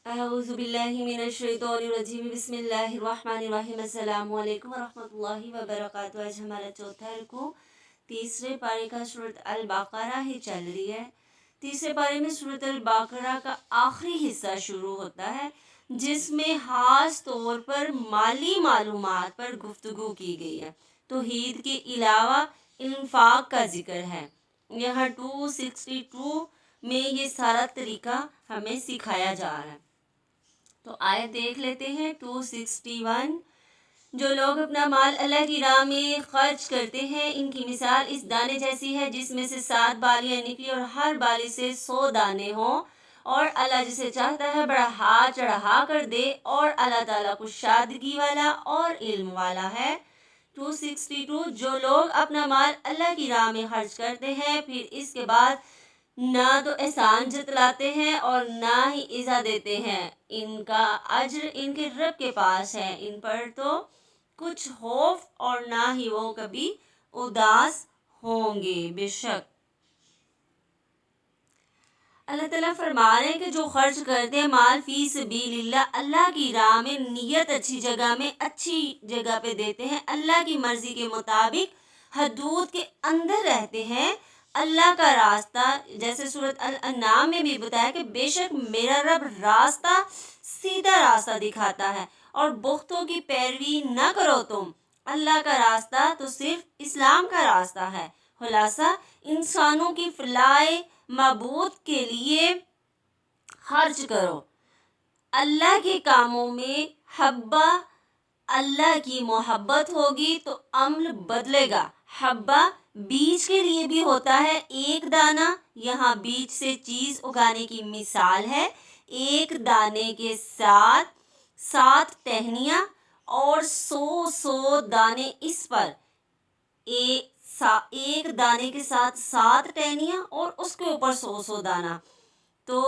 اعوذ باللہ من الشیطان الرجیم بسم اللہ الرحمن الرحیم السلام علیکم ورحمۃ اللہ وبرکاتہ۔ آج ہمارا چوتھا رکوع تیسرے پارے کا سورۃ البقرہ ہی چل رہی ہے۔ تیسرے پارے میں سورۃ البقرہ کا آخری حصہ شروع ہوتا ہے، جس میں خاص طور پر مالی معلومات پر گفتگو کی گئی ہے۔ توحید کے علاوہ انفاق کا ذکر ہے۔ یہاں 262 میں یہ سارا طریقہ ہمیں سکھایا جا رہا ہے۔ تو آیت دیکھ لیتے ہیں 261۔ جو لوگ اپنا مال اللہ کی راہ میں خرچ کرتے ہیں، ان کی مثال اس دانے جیسی ہے جس میں سے 7 بالیاں نکلی اور ہر بالی سے 100 دانے ہوں، اور اللہ جسے چاہتا ہے بڑھا چڑھا کر دے، اور اللہ تعالیٰ کو شادگی والا اور علم والا ہے۔ 262۔ جو لوگ اپنا مال اللہ کی راہ میں خرچ کرتے ہیں، پھر اس کے بعد نہ تو احسان جتلاتے ہیں اور نہ ہی ایذا دیتے ہیں، ان کا اجر ان کے رب کے پاس ہے۔ ان پر تو کچھ خوف اور نہ ہی وہ کبھی اداس ہوں گے۔ بے شک اللہ تعالیٰ فرما رہے ہیں کہ جو خرچ کرتے ہیں مال فی سبیل اللہ، اللہ کی راہ میں، نیت اچھی جگہ پہ دیتے ہیں، اللہ کی مرضی کے مطابق حدود کے اندر رہتے ہیں، اللہ کا راستہ، جیسے سورۃ الانعام میں بھی بتایا کہ بے شک میرا رب راستہ، سیدھا راستہ دکھاتا ہے، اور بختوں کی پیروی نہ کرو تم۔ اللہ کا راستہ تو صرف اسلام کا راستہ ہے۔ خلاصہ انسانوں کی فلاح معبود کے لیے خرچ کرو۔ اللہ کے کاموں میں حبہ اللہ کی محبت ہوگی تو عمل بدلے گا۔ حبہ بیج کے لیے بھی ہوتا ہے، ایک دانہ، یہاں بیج سے چیز اگانے کی مثال ہے۔ ایک دانے کے ساتھ 7 ٹہنیاں اور 100 دانے اس پر، ایک دانے کے ساتھ 7 ٹہنیاں اور اس کے اوپر 100 دانہ، تو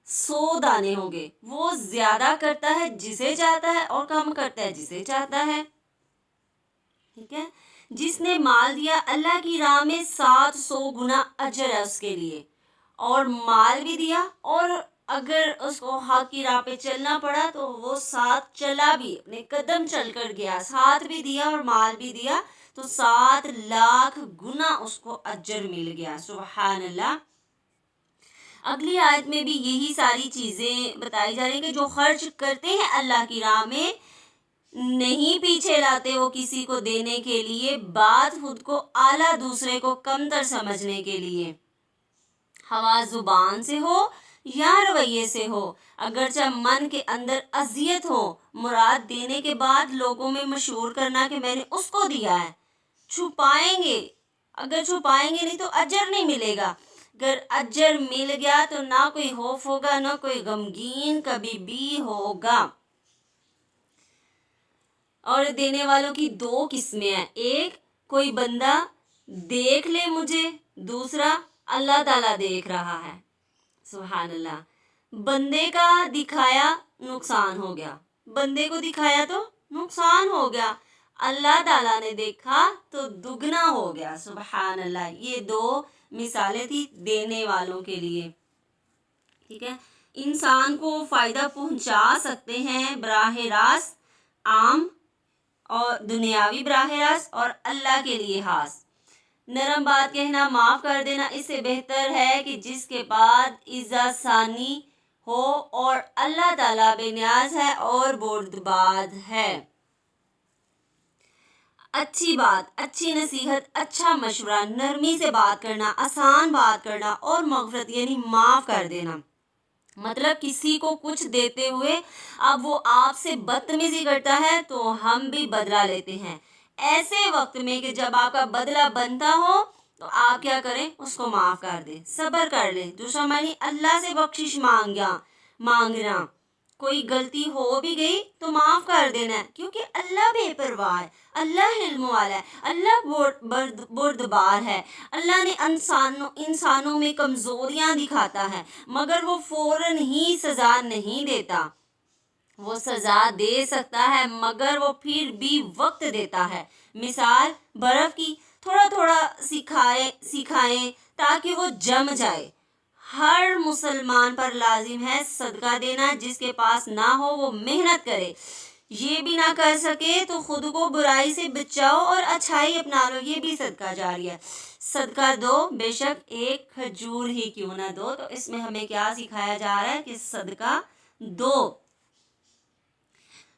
100 دانے ہوں گے۔ وہ زیادہ کرتا ہے جسے چاہتا ہے اور کم کرتا ہے جسے چاہتا ہے۔ ٹھیک ہے، جس نے مال دیا اللہ کی راہ میں 700 گنا اجر ہے اس کے لیے، اور مال بھی دیا، اور اگر اس کو حق کی راہ پہ چلنا پڑا تو وہ ساتھ چلا بھی، اپنے قدم چل کر گیا، ساتھ بھی دیا اور مال بھی دیا، تو 7 لاکھ گنا اس کو اجر مل گیا۔ سبحان اللہ۔ اگلی آیت میں بھی یہی ساری چیزیں بتائی جا رہی ہیں کہ جو خرچ کرتے ہیں اللہ کی راہ میں، نہیں پیچھے لاتے وہ کسی کو دینے کے لیے، بات خود کو اعلیٰ دوسرے کو کمتر سمجھنے کے لیے، ہوا زبان سے ہو یا رویے سے ہو، اگرچہ من کے اندر اذیت ہو، مراد دینے کے بعد لوگوں میں مشہور کرنا کہ میں نے اس کو دیا ہے۔ چھپائیں گے، اگر چھپائیں گے نہیں تو اجر نہیں ملے گا۔ اگر اجر مل گیا تو نہ کوئی خوف ہوگا، نہ کوئی غمگین کبھی بھی ہوگا۔ اور دینے والوں کی 2 قسمیں ہیں، ایک کوئی بندہ دیکھ لے مجھے، دوسرا اللہ تعالیٰ دیکھ رہا ہے۔ سبحان اللہ۔ بندے کا دکھایا نقصان ہو گیا، بندے کو دکھایا تو نقصان ہو گیا، اللہ تعالیٰ نے دیکھا تو دگنا ہو گیا۔ سبحان اللہ۔ یہ 2 مثالیں تھی دینے والوں کے لیے۔ ٹھیک ہے، انسان کو فائدہ پہنچا سکتے ہیں براہ راست، عام اور دنیاوی براہ راست، اور اللہ کے لیے خاص۔ نرم بات کہنا، معاف کر دینا، اس سے بہتر ہے کہ جس کے بعد ایذا ثانی ہو، اور اللہ تعالیٰ بے نیاز ہے اور بردبار ہے۔ اچھی بات، اچھی نصیحت، اچھا مشورہ، نرمی سے بات کرنا، آسان بات کرنا، اور مغفرت یعنی معاف کر دینا۔ مطلب کسی کو کچھ دیتے ہوئے اب وہ آپ سے بدتمیزی کرتا ہے تو ہم بھی بدلہ لیتے ہیں۔ ایسے وقت میں کہ جب آپ کا بدلہ بنتا ہو تو آپ کیا کریں، اس کو معاف کر دیں، صبر کر لیں۔ دوسرا معنی اللہ سے بخشش مانگنا، کوئی غلطی ہو بھی گئی تو معاف کر دینا ہے، کیونکہ اللہ بے پرواہ ہے، اللہ علم والا ہے، اللہ بردبار ہے۔ اللہ نے انسانوں میں کمزوریاں دکھاتا ہے، مگر وہ فوراً ہی سزا نہیں دیتا۔ وہ سزا دے سکتا ہے مگر وہ پھر بھی وقت دیتا ہے۔ مثال برف کی، تھوڑا تھوڑا سکھائیں تاکہ وہ جم جائے۔ ہر مسلمان پر لازم ہے صدقہ دینا. جس کے پاس نہ ہو وہ محنت کرے. یہ بھی نہ کر سکے تو خود کو برائی سے بچاؤ اور اچھائی اپنا لو. یہ بھی صدقہ جاریہ ہے. صدقہ دو، بے شک ایک کھجور ہی کیوں نہ دو. تو اس میں ہمیں کیا سکھایا جا رہا ہے کہ صدقہ دو.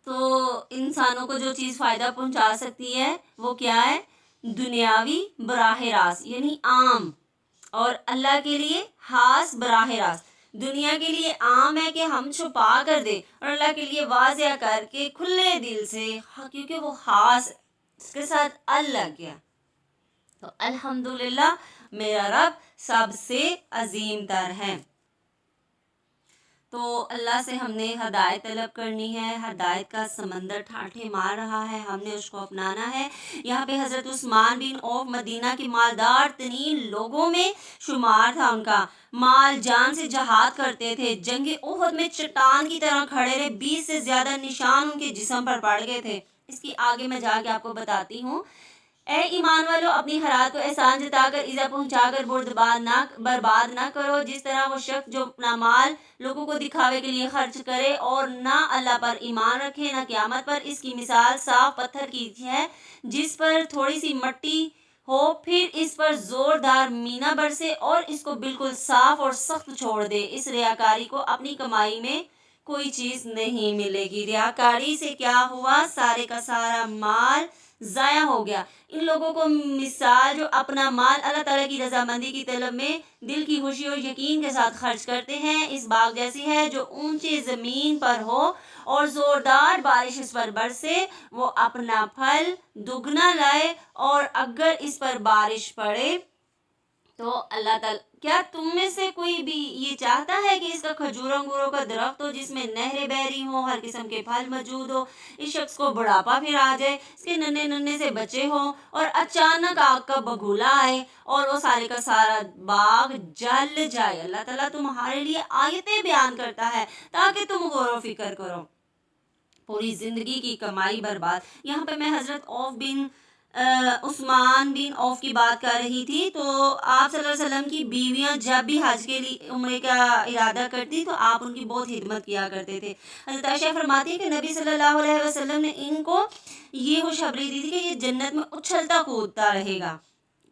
تو انسانوں کو جو چیز فائدہ پہنچا سکتی ہے وہ کیا ہے؟ دنیاوی براہ راست یعنی عام، اور اللہ کے لیے خاص براہ راست. دنیا کے لیے عام ہے کہ ہم چھپا کر دیں، اور اللہ کے لیے واضح کر کے کھلے دل سے، کیونکہ وہ خاص اس کے ساتھ اللہ کیا. تو الحمدللہ میرا رب سب سے عظیم تر ہے. تو اللہ سے ہم نے ہدایت طلب کرنی ہے. ہدایت کا سمندر ٹھاٹھے مار رہا ہے، ہم نے اس کو اپنانا ہے. یہاں پہ حضرت عثمان بن عوف مدینہ کے مالدار ترین لوگوں میں شمار تھا. ان کا مال جان سے جہاد کرتے تھے. جنگ احد میں چٹان کی طرح کھڑے رہے. 20 سے زیادہ نشان ان کے جسم پر پڑ گئے تھے. اس کی آگے میں جا کے آپ کو بتاتی ہوں. اے ایمان والو، اپنی حیات کو احسان جتا کر ایذا پہنچا کر برباد نہ کرو. جس طرح وہ شخص جو اپنا مال لوگوں کو دکھاوے کے لیے خرچ کرے اور نہ اللہ پر ایمان رکھے نہ قیامت پر، اس کی مثال صاف پتھر کی ہے جس پر تھوڑی سی مٹی ہو، پھر اس پر زوردار مینا برسے اور اس کو بالکل صاف اور سخت چھوڑ دے. اس ریاکاری کو اپنی کمائی میں کوئی چیز نہیں ملے گی. ریاکاری سے کیا ہوا؟ سارے کا سارا مال ضائع ہو گیا. ان لوگوں کو مثال جو اپنا مال اللہ تعالیٰ کی رضامندی کی طلب میں دل کی خوشی اور یقین کے ساتھ خرچ کرتے ہیں، اس باغ جیسی ہے جو اونچی زمین پر ہو اور زوردار بارش اس پر برسے. وہ اپنا پھل دگنا لائے، اور اگر اس پر بارش پڑے تو اللہ تعالیٰ، کیا تم میں سے کوئی بھی یہ چاہتا ہے کہ اس کا کھجور انگوروں کا درخت ہو جس میں نہریں بہہ رہی ہوں، ہر قسم کے پھل موجود ہو، اس شخص کو بڑھاپا پھر آ جائے، اس کے ننھے ننھے سے بچے ہوں اور اچانک آگ کا بگولا آئے اور وہ سارے کا سارا باغ جل جائے. اللہ تعالیٰ تمہارے لیے آیتیں بیان کرتا ہے تاکہ تم غور و فکر کرو. پوری زندگی کی کمائی برباد. یہاں پہ میں حضرت عثمان بن عوف کی بات کر رہی تھی. تو آپ صلی اللہ علیہ وسلم کی بیویاں جب بھی حج کے لیے عمرے کا ارادہ کرتی تو آپ ان کی بہت خدمت کیا کرتے تھے. حضرت عائشہ فرماتی ہے کہ نبی صلی اللہ علیہ وسلم نے ان کو یہ خوشخبری دی تھی کہ یہ جنت میں اچھلتا کودتا رہے گا.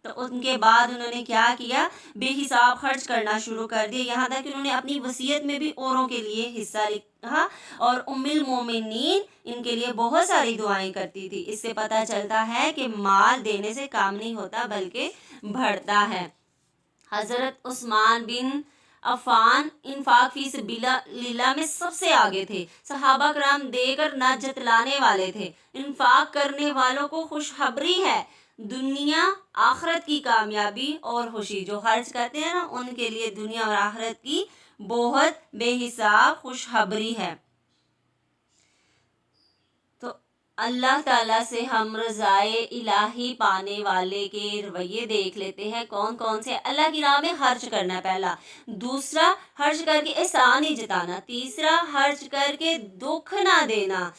تو ان کے بعد انہوں نے کیا کیا؟ بے حساب خرچ کرنا شروع کر دیا، یہاں تک کہ انہوں نے اپنی وصیت میں بھی اوروں کے لیے حصہ لکھا، اور ام المومنین ان کے لیے بہت ساری دعائیں کرتی تھی. اس سے پتہ چلتا ہے کہ مال دینے سے کام نہیں ہوتا بلکہ بڑھتا ہے. حضرت عثمان بن عفان انفاق فی سبیل اللہ میں سب سے آگے تھے. صحابہ کرام دے کر نہ جتلانے والے تھے. انفاق کرنے والوں کو خوشخبری ہے، دنیا آخرت کی کامیابی اور خوشی. جو خرچ کرتے ہیں نا ان کے لیے دنیا اور آخرت کی بہت بے حساب خوشخبری ہے. تو اللہ تعالیٰ سے ہم رضائے الہی پانے والے کے رویے دیکھ لیتے ہیں کون کون سے. اللہ کی راہ میں خرچ کرنا پہلا. دوسرا، خرچ کر کے احسان ہی جتانا. تیسرا، خرچ کر کے دکھ نہ دینا.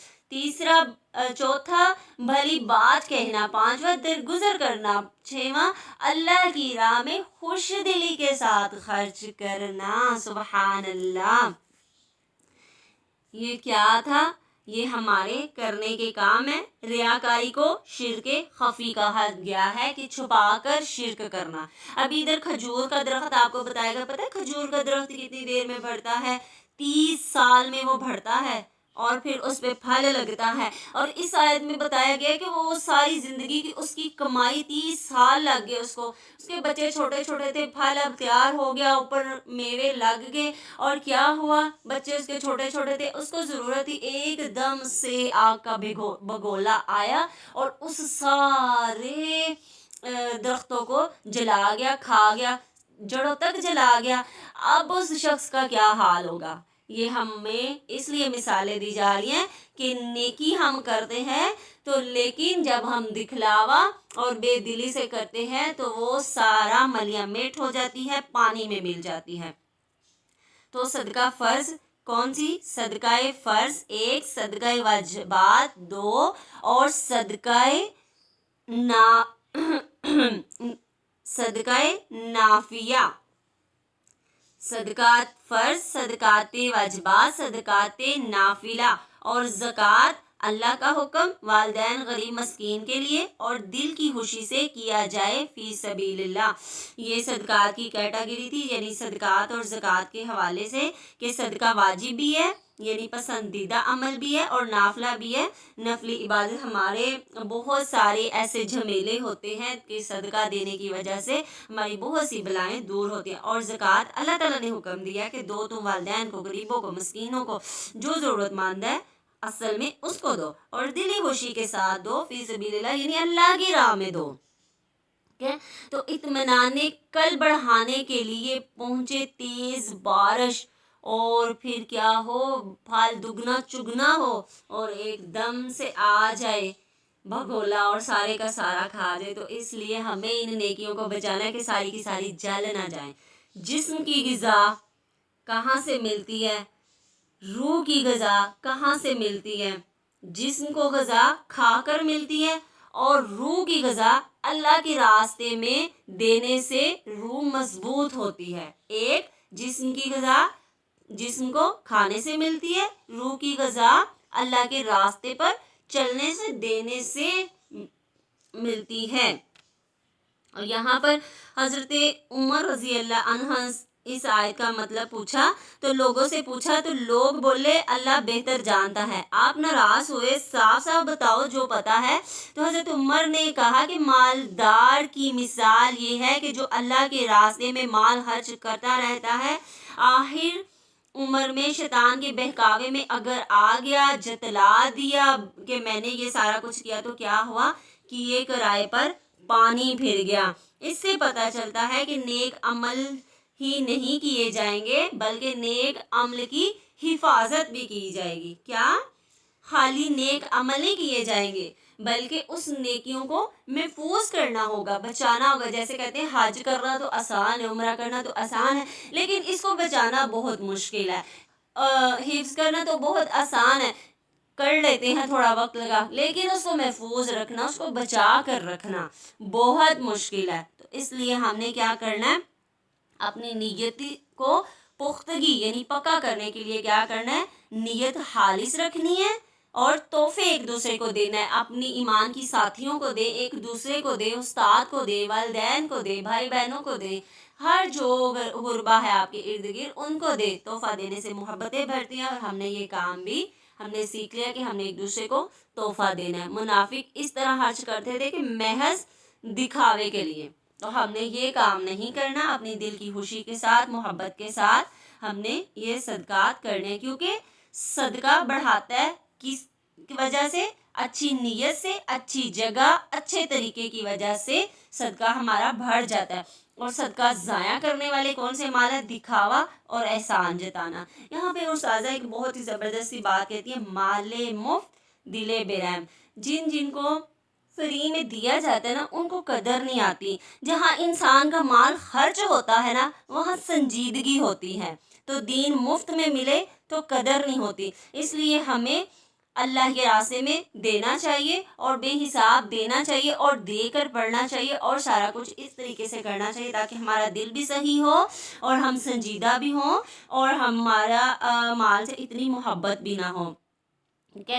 چوتھا، بھلی بات کہنا. پانچواں، درگزر کرنا. چھواں، اللہ کی راہ میں خوش دلی کے ساتھ خرچ کرنا. سبحان اللہ. یہ کیا تھا؟ یہ ہمارے کرنے کے کام ہے. ریاکاری کو شرک خفی کہا گیا ہے کہ چھپا کر شرک کرنا. ابھی ادھر کھجور کا درخت آپ کو بتائے گا. پتہ ہے کھجور کا درخت کتنی دیر میں بڑھتا ہے؟ 30 سال میں وہ بڑھتا ہے اور پھر اس پہ پھل لگتا ہے. اور اس آیت میں بتایا گیا کہ وہ ساری زندگی کی اس کی کمائی 30 سال لگ گئے اس کو. اس کے بچے چھوٹے چھوٹے تھے، پھل اب تیار ہو گیا، اوپر میوے لگ گئے، اور کیا ہوا؟ بچے اس کے چھوٹے چھوٹے تھے، اس کو ضرورت تھی، ایک دم سے آگ کا بگولا آیا اور اس سارے درختوں کو جلا گیا، کھا گیا، جڑوں تک جلا گیا. اب اس شخص کا کیا حال ہوگا؟ یہ ہمیں اس لیے مثالیں دی جا رہی ہیں کہ نیکی ہم کرتے ہیں تو لیکن جب ہم دکھلاوا اور بے دلی سے کرتے ہیں تو وہ سارا ملیاں میٹ ہو جاتی ہے، پانی میں مل جاتی ہے. تو صدقہ فرض کون سی؟ صدقہ فرض 1، صدقہ واجبات 2، اور صدقہ نافیہ صدقات فرض، صدقات واجبات، صدقات نافلہ اور زکوٰۃ اللہ کا حکم والدین غریب مسکین کے لیے اور دل کی خوشی سے کیا جائے فی سبیل اللہ. یہ صدقات کی کیٹیگری تھی، یعنی صدقات اور زکوٰۃ کے حوالے سے کہ صدقہ واجب بھی ہے یعنی پسندیدہ عمل بھی ہے اور نافلہ بھی ہے. نفلی عبادت ہمارے بہت سارے ایسے جھمیلے ہوتے ہیں کہ صدقہ دینے کی وجہ سے ہماری بہت سی بلائیں دور ہوتی ہیں. اور زکوٰۃ اللہ تعالیٰ نے حکم دیا کہ دو تم والدین کو، غریبوں کو، مسکینوں کو، جو ضرورت مند ہے اصل میں اس کو دو اور دلی خوشی کے ساتھ دو فی سبیل اللہ یعنی اللہ کی راہ میں دو. تو اطمینان قلب بڑھانے کے لیے پہنچے تیز بارش اور پھر کیا ہو، پھل دگنا چگنا ہو اور ایک دم سے آ جائے بھگولا اور سارے کا سارا کھا جائے. تو اس لیے ہمیں ان نیکیوں کو بچانا ہے کہ ساری کی ساری جل نہ جائیں. جسم کی غذا کہاں سے ملتی ہے؟ روح کی غذا کہاں سے ملتی ہے؟ جسم کو غذا کھا کر ملتی ہے اور روح کی غذا اللہ کے راستے میں دینے سے روح مضبوط ہوتی ہے. ایک جسم کی غذا جسم کو کھانے سے ملتی ہے، روح کی غذا اللہ کے راستے پر چلنے سے دینے سے ملتی ہے. اور یہاں پر حضرت عمر رضی اللہ عنہ اس آیت کا مطلب پوچھا تو لوگوں سے پوچھا تو لوگ بولے اللہ بہتر جانتا ہے. آپ ناراض ہوئے، صاف صاف بتاؤ جو پتا ہے. تو حضرت عمر نے کہا کہ مالدار کی مثال یہ ہے کہ جو اللہ کے راستے میں مال خرچ کرتا رہتا ہے، آخر عمر میں شیطان کے بہکاوے میں اگر آ گیا، جتلا دیا کہ میں نے یہ سارا کچھ کیا، تو کیا ہوا کہ یہ کرائے پر پانی پھر گیا. اس سے پتہ چلتا ہے کہ نیک عمل ہی نہیں کیے جائیں گے بلکہ نیک عمل کی حفاظت بھی کی جائے گی. کیا خالی نیک عمل نہیں کیے جائیں گے بلکہ اس نیکیوں کو محفوظ کرنا ہوگا، بچانا ہوگا. جیسے کہتے ہیں حج کرنا تو آسان ہے، عمرہ کرنا تو آسان ہے، لیکن اس کو بچانا بہت مشکل ہے. حفظ کرنا تو بہت آسان ہے، کر لیتے ہیں تھوڑا وقت لگا، لیکن اس کو محفوظ رکھنا، اس کو بچا کر رکھنا بہت مشکل ہے. تو اس لیے ہم نے کیا کرنا ہے، اپنی نیت کو پختگی یعنی پکا کرنے کے لیے کیا کرنا ہے، نیت خالص رکھنی ہے اور تحفے ایک دوسرے کو دینا ہے. اپنی ایمان کی ساتھیوں کو دے، ایک دوسرے کو دے، استاد کو دے، والدین کو دے، بھائی بہنوں کو دے، ہر جو غربا ہے آپ کے ارد گرد ان کو دے. تحفہ دینے سے محبتیں بڑھتی ہیں اور ہم نے یہ کام بھی ہم نے سیکھ لیا کہ ہم نے ایک دوسرے کو تحفہ دینا ہے. منافق اس طرح خرچ کرتے تھے کہ محض دکھاوے کے لیے. تو ہم نے یہ کام نہیں کرنا، اپنی دل کی خوشی کے ساتھ، محبت کے ساتھ ہم نے یہ صدقات کرنے، کیونکہ صدقہ بڑھاتا ہے کس کی وجہ سے، اچھی نیت سے، اچھی جگہ، اچھے طریقے کی وجہ سے صدقہ ہمارا بڑھ جاتا ہے. اور صدقہ ضائع کرنے والے کون سے مال ہے؟ دکھاوا اور احسان جتانا. یہاں پہ استاذہ ایک بہت ہی زبردست سی بات کہتی ہے، مال مفت دل برحم. جن کو فری میں دیا جاتا ہے نا ان کو قدر نہیں آتی. جہاں انسان کا مال خرچ ہوتا ہے نا وہاں سنجیدگی ہوتی ہے. تو دین مفت میں ملے تو قدر نہیں ہوتی. اس لیے ہمیں اللہ کے راستے میں دینا چاہیے اور بے حساب دینا چاہیے اور دے کر پڑھنا چاہیے اور سارا کچھ اس طریقے سے کرنا چاہیے تاکہ ہمارا دل بھی صحیح ہو اور ہم سنجیدہ بھی ہوں اور ہمارا مال سے اتنی محبت بھی نہ ہو.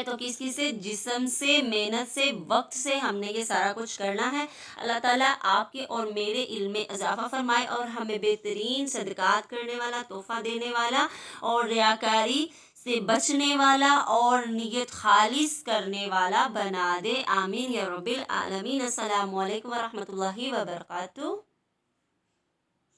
تو کس سے، جسم سے، محنت سے، وقت سے ہم نے یہ سارا کچھ کرنا ہے. اللہ تعالیٰ آپ کے اور میرے علم میں اضافہ فرمائے اور ہمیں بہترین صدقات کرنے والا، تحفہ دینے والا اور ریاکاری سے بچنے والا اور نیت خالص کرنے والا بنا دے. آمین یا رب العالمین. السلام علیکم ورحمۃ اللہ وبرکاتہ.